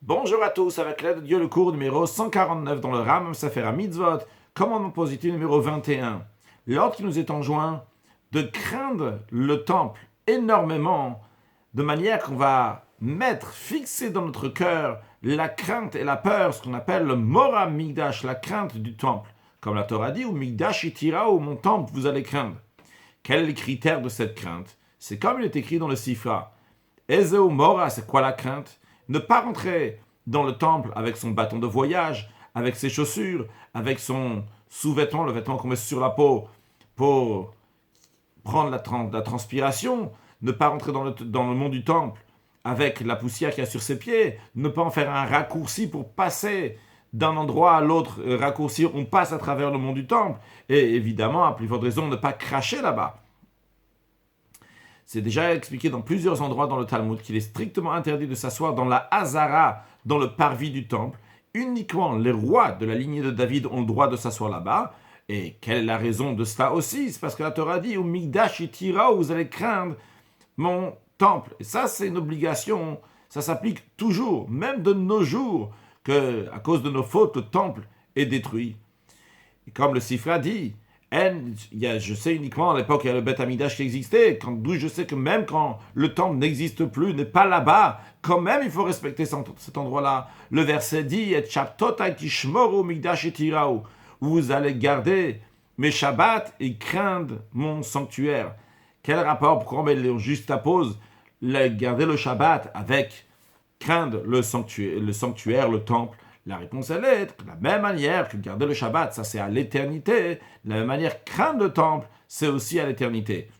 Bonjour à tous, avec l'aide de Dieu, le cours numéro 149 dans le Rambam Sefer Mitzvot, commandement positif numéro 21. L'ordre qui nous est enjoint de craindre le temple énormément, de manière qu'on va fixer dans notre cœur la crainte et la peur, ce qu'on appelle le Mora Migdash, la crainte du temple. Comme la Torah dit, ou Migdash itira, ou mon temple vous allez craindre. Quel est le critère de cette crainte? C'est comme il est écrit dans le Sifra. Ezeu Mora, c'est quoi la crainte? Ne pas rentrer dans le temple avec son bâton de voyage, avec ses chaussures, avec son sous-vêtement, le vêtement qu'on met sur la peau pour prendre la transpiration, ne pas rentrer dans le mont du temple avec la poussière qu'il y a sur ses pieds, ne pas en faire un raccourci pour passer d'un endroit à l'autre, raccourci, on passe à travers le mont du temple, et évidemment, à plus forte raison, ne pas cracher là-bas. C'est déjà expliqué dans plusieurs endroits dans le Talmud qu'il est strictement interdit de s'asseoir dans la Hazara, dans le parvis du temple. Uniquement les rois de la lignée de David ont le droit de s'asseoir là-bas. Et quelle est la raison de cela aussi? C'est parce que la Torah dit « Au Migdash itira, vous allez craindre mon temple ». Et ça, c'est une obligation. Ça s'applique toujours, même de nos jours, que à cause de nos fautes, le temple est détruit. Et comme le Sifra dit, je sais uniquement à l'époque il y a le Beth Amidash qui existait, d'où je sais que même quand le temple n'existe plus, n'est pas là-bas, quand même il faut respecter cet endroit-là. Le verset dit, vous allez garder mes Shabbats et craindre mon sanctuaire. Quel rapport, pourquoi on met juste à pause, garder le Shabbat avec craindre le sanctuaire, le temple? La réponse, elle est de la même manière que garder le Shabbat, ça c'est à l'éternité. De la même manière, craindre le temple, c'est aussi à l'éternité.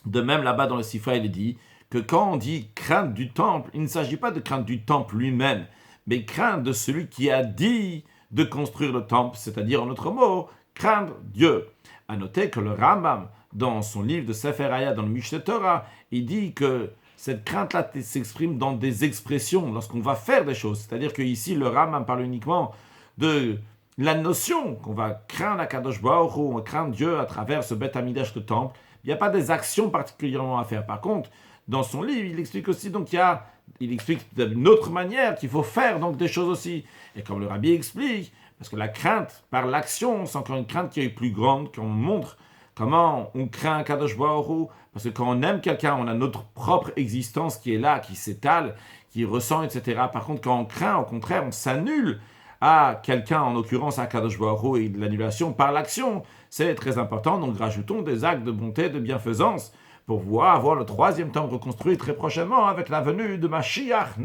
De même, là-bas dans le Sifra, il est dit que quand on dit crainte du temple, il ne s'agit pas de crainte du temple lui-même, mais crainte de celui qui a dit de construire le temple, c'est-à-dire en d'autres mots, craindre Dieu. À noter que le Rambam, dans son livre de Sefer Haya, dans le Mishneh Torah, il dit que cette crainte-là s'exprime dans des expressions lorsqu'on va faire des choses. C'est-à-dire qu'ici, le Rambam parle uniquement de la notion qu'on va craindre Akadosh Baruch Hu, on va craindre Dieu à travers ce Beth Amidash, le temple. Il n'y a pas des actions particulièrement à faire. Par contre, dans son livre, il explique aussi, donc il explique d'une autre manière qu'il faut faire donc des choses aussi. Et comme le Rabbi explique, parce que la crainte par l'action, c'est encore une crainte qui est plus grande, qu'on montre comment on craint Kadosh Baruch Hu, parce que quand on aime quelqu'un, on a notre propre existence qui est là, qui s'étale, qui ressent, etc. Par contre, quand on craint, au contraire, on s'annule à quelqu'un, en l'occurrence à Kadosh Baruch Hu, et de l'annulation par l'action. C'est très important, donc rajoutons des actes de bonté, de bienfaisance, pour pouvoir avoir le troisième temple reconstruit très prochainement avec la venue de Mashiach.